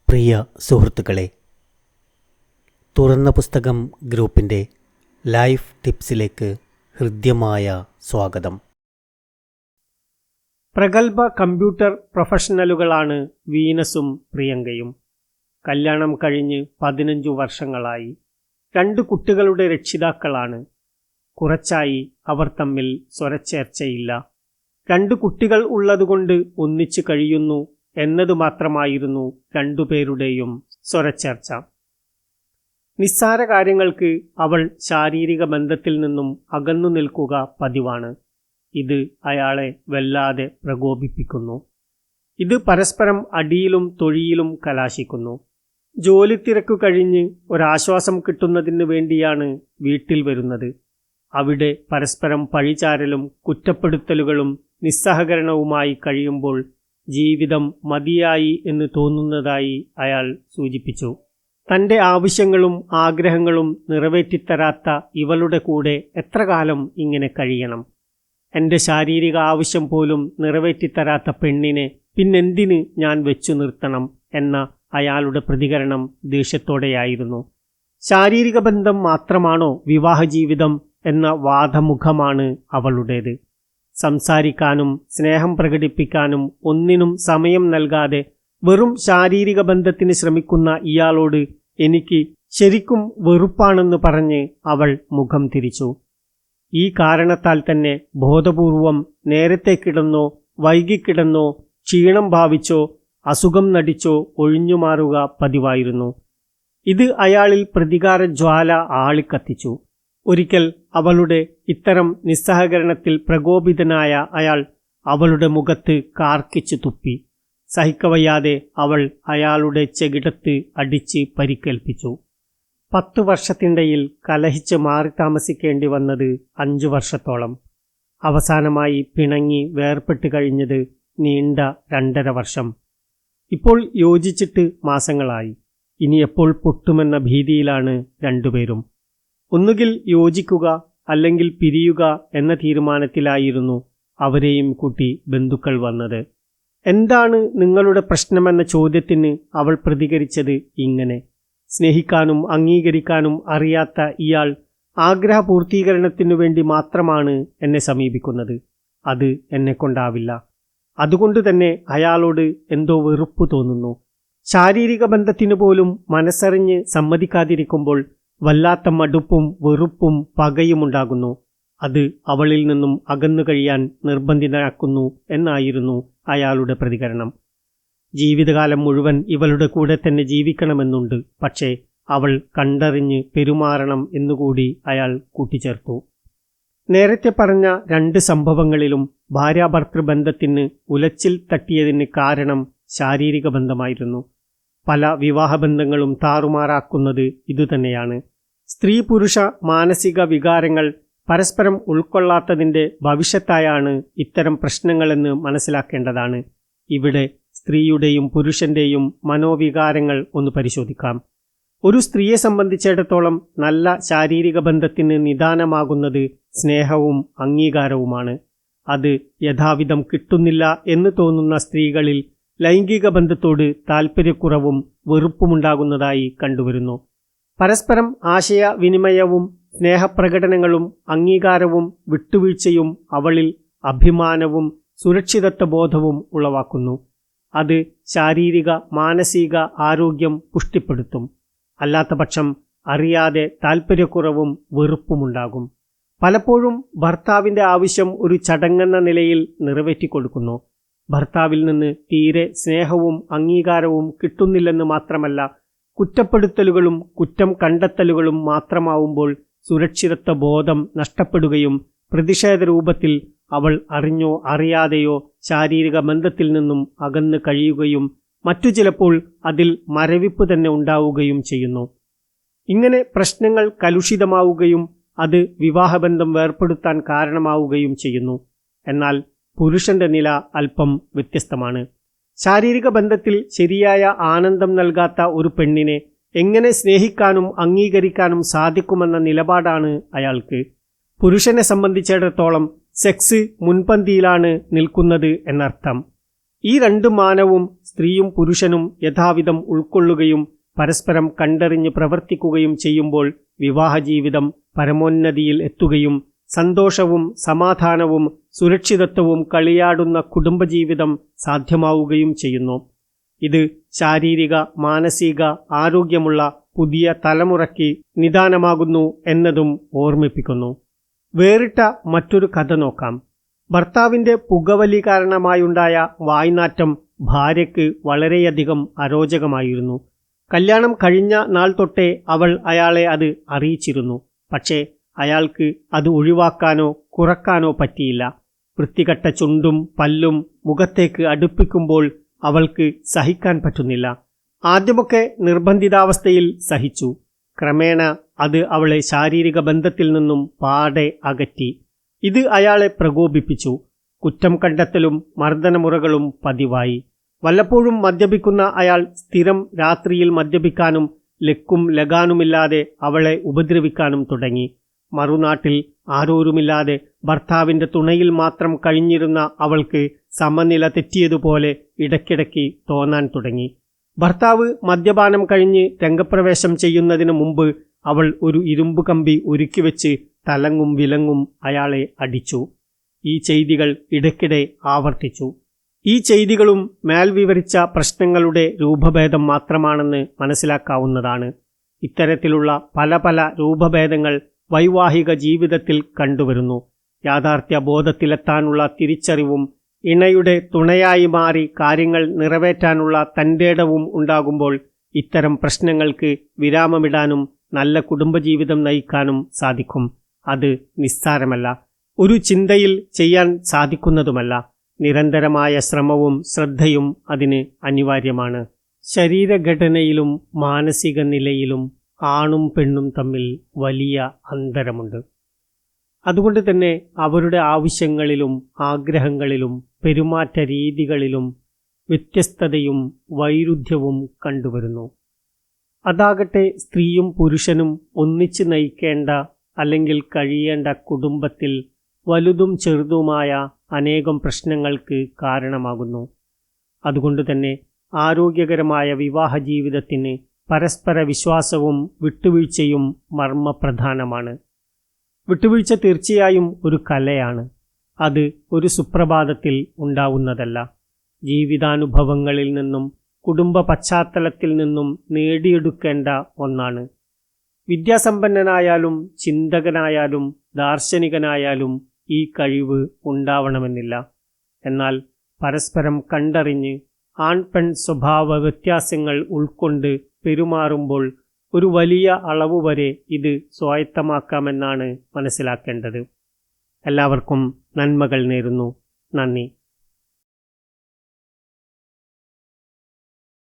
പ്രിയ സുഹൃത്തുക്കളെ, തുറന്ന പുസ്തകം ഗ്രൂപ്പിൻ്റെ ലൈഫ് ടിപ്സിലേക്ക് ഹൃദ്യമായ സ്വാഗതം. പ്രഗത്ഭ കമ്പ്യൂട്ടർ പ്രൊഫഷണലുകളാണ് വീനസും പ്രിയങ്കയും. കല്യാണം കഴിഞ്ഞ് 15 വർഷങ്ങളായി. 2 കുട്ടികളുടെ രക്ഷിതാക്കളാണ്. കുറച്ചായി അവർ തമ്മിൽ സ്വരച്ചേർച്ചയില്ല. 2 കുട്ടികൾ ഉള്ളതുകൊണ്ട് ഒന്നിച്ചു കഴിയുന്നു എന്നതു മാത്രമായിരുന്നു രണ്ടുപേരുടെയും സ്വരച്ചേർച്ച. നിസ്സാര കാര്യങ്ങൾക്ക് അവൾ ശാരീരിക ബന്ധത്തിൽ നിന്നും അകന്നു നിൽക്കുക പതിവാണ്. ഇത് അയാളെ വല്ലാതെ പ്രകോപിപ്പിക്കുന്നു. ഇത് പരസ്പരം അടിയിലും തൊഴിയിലും കലാശിക്കുന്നു. ജോലി തിരക്കു കഴിഞ്ഞ് ഒരാശ്വാസം കിട്ടുന്നതിന് വേണ്ടിയാണ് വീട്ടിൽ വരുന്നത്. അവിടെ പരസ്പരം പഴിചാരലും കുറ്റപ്പെടുത്തലുകളും നിസ്സഹകരണവുമായി കഴിയുമ്പോൾ ജീവിതം മതിയായി എന്ന് തോന്നുന്നതായി അയാൾ സൂചിപ്പിച്ചു. തൻ്റെ ആവശ്യങ്ങളും ആഗ്രഹങ്ങളും നിറവേറ്റിത്തരാത്ത ഇവളുടെ കൂടെ എത്ര കാലം ഇങ്ങനെ കഴിയണം? എൻ്റെ ശാരീരിക ആവശ്യം പോലും നിറവേറ്റിത്തരാത്ത പെണ്ണിനെ പിന്നെന്തിന് ഞാൻ വെച്ചു നിർത്തണം എന്ന അയാളുടെ പ്രതികരണം ദേഷ്യത്തോടെയായിരുന്നു. ശാരീരിക ബന്ധം മാത്രമാണോ വിവാഹ ജീവിതം എന്ന വാദമുഖമാണ് അവളുടേത്. സംസാരിക്കാനും സ്നേഹം പ്രകടിപ്പിക്കാനും ഒന്നിനും സമയം നൽകാതെ വെറും ശാരീരിക ബന്ധത്തിന് ശ്രമിക്കുന്ന ഇയാളോട് എനിക്ക് ശരിക്കും വെറുപ്പാണെന്ന് പറഞ്ഞ് അവൾ മുഖം തിരിച്ചു. ഈ കാരണത്താൽ തന്നെ ബോധപൂർവം നേരത്തെ കിടന്നോ വൈകിക്കിടന്നോ ക്ഷീണം ഭാവിച്ചോ അസുഖം നടിച്ചോ ഒഴിഞ്ഞുമാറുക പതിവായിരുന്നു. ഇത് അയാളിൽ പ്രതികാര ജ്വാല ആളിക്കത്തിച്ചു. ഒരിക്കൽ അവളുടെ ഇത്തരം നിസ്സഹകരണത്തിൽ പ്രകോപിതനായ അയാൾ അവളുടെ മുഖത്ത് കാർക്കിച്ചു തുപ്പി. സഹിക്കവയ്യാതെ അവൾ അയാളുടെ ചെകിടത്ത് അടിച്ച് പരിക്കേൽപ്പിച്ചു. 10 വർഷത്തിനിടയിൽ കലഹിച്ച് മാറി താമസിക്കേണ്ടി വന്നത് 5 വർഷത്തോളം. അവസാനമായി പിണങ്ങി വേർപെട്ട് കഴിഞ്ഞത് നീണ്ട 2.5 വർഷം. ഇപ്പോൾ യോജിച്ചിട്ട് മാസങ്ങളായി. ഇനി എപ്പോൾ പൊട്ടുമെന്ന ഭീതിയിലാണ് രണ്ടുപേരും. ഒന്നുകിൽ യോജിക്കുക അല്ലെങ്കിൽ പിരിയുക എന്ന തീരുമാനത്തിലായിരുന്നു അവരെയും കൂട്ടി ബന്ധുക്കൾ വന്നത്. എന്താണ് നിങ്ങളുടെ പ്രശ്നമെന്ന ചോദ്യത്തിന് അവൾ പ്രതികരിച്ചത് ഇങ്ങനെ: സ്നേഹിക്കാനും അംഗീകരിക്കാനും അറിയാത്ത ഇയാൾ ആഗ്രഹ പൂർത്തീകരണത്തിനു വേണ്ടി മാത്രമാണ് എന്നെ സമീപിക്കുന്നത്. അത് എന്നെക്കൊണ്ടാവില്ല. അതുകൊണ്ട് തന്നെ അയാളോട് എന്തോ വെറുപ്പ് തോന്നുന്നു. ശാരീരിക ബന്ധത്തിനു പോലും മനസ്സറിഞ്ഞ് സമ്മതിക്കാതിരിക്കുമ്പോൾ വല്ലാത്ത മടുപ്പും വെറുപ്പും പകയുമുണ്ടാകുന്നു. അത് അവളിൽ നിന്നും അകന്നു കഴിയാൻ നിർബന്ധിതനാക്കുന്നു എന്നായിരുന്നു അയാളുടെ പ്രതികരണം. ജീവിതകാലം മുഴുവൻ ഇവളുടെ കൂടെ തന്നെ ജീവിക്കണമെന്നുണ്ട്. പക്ഷേ അവൾ കണ്ടറിഞ്ഞ് പെരുമാറണം എന്നുകൂടി അയാൾ കൂട്ടിച്ചേർത്തു. നേരത്തെ പറഞ്ഞ 2 സംഭവങ്ങളിലും ഭാര്യാഭർത്തൃബന്ധത്തിന് ഉലച്ചിൽ തട്ടിയതിന് കാരണം ശാരീരിക ബന്ധമായിരുന്നു. പല വിവാഹബന്ധങ്ങളും താറുമാറാക്കുന്നത് ഇതുതന്നെയാണ്. സ്ത്രീ പുരുഷ മാനസിക വികാരങ്ങൾ പരസ്പരം ഉൾക്കൊള്ളാത്തതിൻ്റെ ഭവിഷ്യത്തായാണ് ഇത്തരം പ്രശ്നങ്ങളെന്ന് മനസ്സിലാക്കേണ്ടതാണ്. ഇവിടെ സ്ത്രീയുടെയും പുരുഷൻ്റെയും മനോവികാരങ്ങൾ ഒന്ന് പരിശോധിക്കാം. ഒരു സ്ത്രീയെ സംബന്ധിച്ചിടത്തോളം നല്ല ശാരീരിക ബന്ധത്തിന് നിദാനമാകുന്നത് സ്നേഹവും അംഗീകാരവുമാണ്. അത് യഥാവിധം കിട്ടുന്നില്ല എന്ന് തോന്നുന്ന സ്ത്രീകളിൽ ലൈംഗിക ബന്ധത്തോട് താൽപ്പര്യക്കുറവും വെറുപ്പുമുണ്ടാകുന്നതായി കണ്ടുവരുന്നു. പരസ്പരം ആശയവിനിമയവും സ്നേഹപ്രകടനങ്ങളും അംഗീകാരവും വിട്ടുവീഴ്ചയും അവളിൽ അഭിമാനവും സുരക്ഷിതത്വബോധവും ഉളവാക്കുന്നു. അത് ശാരീരിക മാനസിക ആരോഗ്യം പുഷ്ടിപ്പെടുത്തും. അല്ലാത്തപക്ഷം അറിയാതെ താൽപ്പര്യക്കുറവും വെറുപ്പുമുണ്ടാകും. പലപ്പോഴും ഭർത്താവിൻ്റെ ആവശ്യം ഒരു ചടങ്ങെന്ന നിലയിൽ നിറവേറ്റിക്കൊടുക്കുന്നു. ഭർത്താവിൽ നിന്ന് തീരെ സ്നേഹവും അംഗീകാരവും കിട്ടുന്നില്ലെന്ന് മാത്രമല്ല, കുറ്റപ്പെടുത്തലുകളും കുറ്റം കണ്ടെത്തലുകളും മാത്രമാവുമ്പോൾ സുരക്ഷിതത്വ ബോധം നഷ്ടപ്പെടുകയും പ്രതിഷേധ രൂപത്തിൽ അവൾ അറിഞ്ഞോ അറിയാതെയോ ശാരീരിക ബന്ധത്തിൽ നിന്നും അകന്ന് കഴിയുകയും മറ്റു ചിലപ്പോൾ അതിൽ മരവിപ്പ് തന്നെ ഉണ്ടാവുകയും ചെയ്യുന്നു. ഇങ്ങനെ പ്രശ്നങ്ങൾ കലുഷിതമാവുകയും അത് വിവാഹബന്ധം വേർപെടുത്താൻ കാരണമാവുകയും ചെയ്യുന്നു. എന്നാൽ പുരുഷന്റെ നില അല്പം വ്യത്യസ്തമാണ്. ശാരീരിക ബന്ധത്തിൽ ശരിയായ ആനന്ദം നൽകാത്ത ഒരു പെണ്ണിനെ എങ്ങനെ സ്നേഹിക്കാനും അംഗീകരിക്കാനും സാധിക്കുമെന്ന നിലപാടാണ് അയാൾക്ക്. പുരുഷനെ സംബന്ധിച്ചിടത്തോളം സെക്സ് മുൻപന്തിയിലാണ് നിൽക്കുന്നത് എന്നർത്ഥം. ഈ രണ്ട് മാനവും സ്ത്രീയും പുരുഷനും യഥാവിധം ഉൾക്കൊള്ളുകയും പരസ്പരം കണ്ടറിഞ്ഞ് പ്രവർത്തിക്കുകയും ചെയ്യുമ്പോൾ വിവാഹജീവിതം പരമോന്നതിയിൽ എത്തുകയും സന്തോഷവും സമാധാനവും സുരക്ഷിതത്വവും കളിയാടുന്ന കുടുംബജീവിതം സാധ്യമാവുകയും ചെയ്യുന്നു. ഇത് ശാരീരിക മാനസിക ആരോഗ്യമുള്ള പുതിയ തലമുറയ്ക്ക് നിദാനമാകുന്നു എന്നതും ഓർമ്മിപ്പിക്കുന്നു. വേറിട്ട മറ്റൊരു കഥ നോക്കാം. ഭർത്താവിന്റെ പുകവലി കാരണമായുണ്ടായ വായ്നാറ്റം ഭാര്യയ്ക്ക് വളരെയധികം അരോചകമായിരുന്നു. കല്യാണം കഴിഞ്ഞ നാൾ തൊട്ടേ അവൾ അയാളെ അത് അറിയിച്ചിരുന്നു. പക്ഷേ അയാൾക്ക് അത് ഒഴിവാക്കാനോ കുറക്കാനോ പറ്റിയില്ല. വൃത്തികെട്ട ചുണ്ടും പല്ലും മുഖത്തേക്ക് അടുപ്പിക്കുമ്പോൾ അവൾക്ക് സഹിക്കാൻ പറ്റുന്നില്ല. ആദ്യമൊക്കെ നിർബന്ധിതാവസ്ഥയിൽ സഹിച്ചു. ക്രമേണ അത് അവളെ ശാരീരിക ബന്ധത്തിൽ നിന്നും പാടെ അകറ്റി. ഇത് അയാളെ പ്രകോപിപ്പിച്ചു. കുറ്റം കണ്ടെത്തലും മർദ്ദനമുറകളും പതിവായി. വല്ലപ്പോഴും മദ്യപിക്കുന്ന അയാൾ സ്ഥിരം രാത്രിയിൽ മദ്യപിക്കാനും ലക്കും ലഗാനുമില്ലാതെ അവളെ ഉപദ്രവിക്കാനും തുടങ്ങി. മറുനാട്ടിൽ ആരോരുമില്ലാതെ ഭർത്താവിന്റെ തുണയിൽ മാത്രം കഴിഞ്ഞിരുന്ന അവൾക്ക് സമനില തെറ്റിയതുപോലെ ഇടയ്ക്കിടയ്ക്ക് തോന്നാൻ തുടങ്ങി. ഭർത്താവ് മദ്യപാനം കഴിഞ്ഞ് രംഗപ്രവേശം ചെയ്യുന്നതിന് മുമ്പ് അവൾ ഒരു ഇരുമ്പ് കമ്പി ഒരുക്കിവെച്ച് തലങ്ങും വിലങ്ങും അയാളെ അടിച്ചു. ഈ ചെയ്തികൾ ഇടയ്ക്കിടെ ആവർത്തിച്ചു. ഈ ചെയ്തികളും മേൽ വിവരിച്ച പ്രശ്നങ്ങളുടെ രൂപഭേദം മാത്രമാണെന്ന് മനസ്സിലാക്കാവുന്നതാണ്. ഇത്തരത്തിലുള്ള പല രൂപഭേദങ്ങൾ വൈവാഹിക ജീവിതത്തിൽ കണ്ടുവരുന്നു. യാഥാർത്ഥ്യ ബോധത്തിലെത്താനുള്ള തിരിച്ചറിവും ഇണയുടെ തുണയായി മാറി കാര്യങ്ങൾ നിറവേറ്റാനുള്ള തന്റേടവും ഉണ്ടാകുമ്പോൾ ഇത്തരം പ്രശ്നങ്ങൾക്ക് വിരാമമിടാനും നല്ല കുടുംബജീവിതം നയിക്കാനും സാധിക്കും. അത് നിസ്സാരമല്ല, ഒരു ചിന്തയിൽ ചെയ്യാൻ സാധിക്കുന്നതുമല്ല. നിരന്തരമായ ശ്രമവും ശ്രദ്ധയും അതിന് അനിവാര്യമാണ്. ശരീരഘടനയിലും മാനസിക നിലയിലും ആണും പെണ്ണും തമ്മിൽ വലിയ അന്തരമുണ്ട്. അതുകൊണ്ട് തന്നെ അവരുടെ ആവശ്യങ്ങളിലും ആഗ്രഹങ്ങളിലും പെരുമാറ്റ രീതികളിലും വ്യത്യസ്തതയും വൈരുദ്ധ്യവും കണ്ടുവരുന്നു. അതാകട്ടെ സ്ത്രീയും പുരുഷനും ഒന്നിച്ച് നയിക്കേണ്ട അല്ലെങ്കിൽ കഴിയേണ്ട കുടുംബത്തിൽ വലുതും ചെറുതുമായ അനേകം പ്രശ്നങ്ങൾക്ക് കാരണമാകുന്നു. അതുകൊണ്ട് തന്നെ ആരോഗ്യകരമായ വിവാഹ ജീവിതത്തിന് പരസ്പര വിശ്വാസവും വിട്ടുവീഴ്ചയും മർമ്മപ്രധാനമാണ്. വിട്ടുവീഴ്ച തീർച്ചയായും ഒരു കലയാണ്. അത് ഒരു സുപ്രഭാതത്തിൽ ഉണ്ടാവുന്നതല്ല. ജീവിതാനുഭവങ്ങളിൽ നിന്നും കുടുംബ പശ്ചാത്തലത്തിൽ നിന്നും നേടിയെടുക്കേണ്ട ഒന്നാണ്. വിദ്യാസമ്പന്നനായാലും ചിന്തകനായാലും ദാർശനികനായാലും ഈ കഴിവ് ഉണ്ടാവണമെന്നില്ല. എന്നാൽ പരസ്പരം കണ്ടറിഞ്ഞ് ആൺപെൺ സ്വഭാവ വ്യത്യാസങ്ങൾ ഉൾക്കൊണ്ട് പെരുമാറുമ്പോൾ ഒരു വലിയ അളവുവരെ ഇത് സ്വായത്തമാക്കാമെന്നാണ് മനസ്സിലാക്കേണ്ടത്. എല്ലാവർക്കും നന്മകൾ നേരുന്നു. നന്ദി.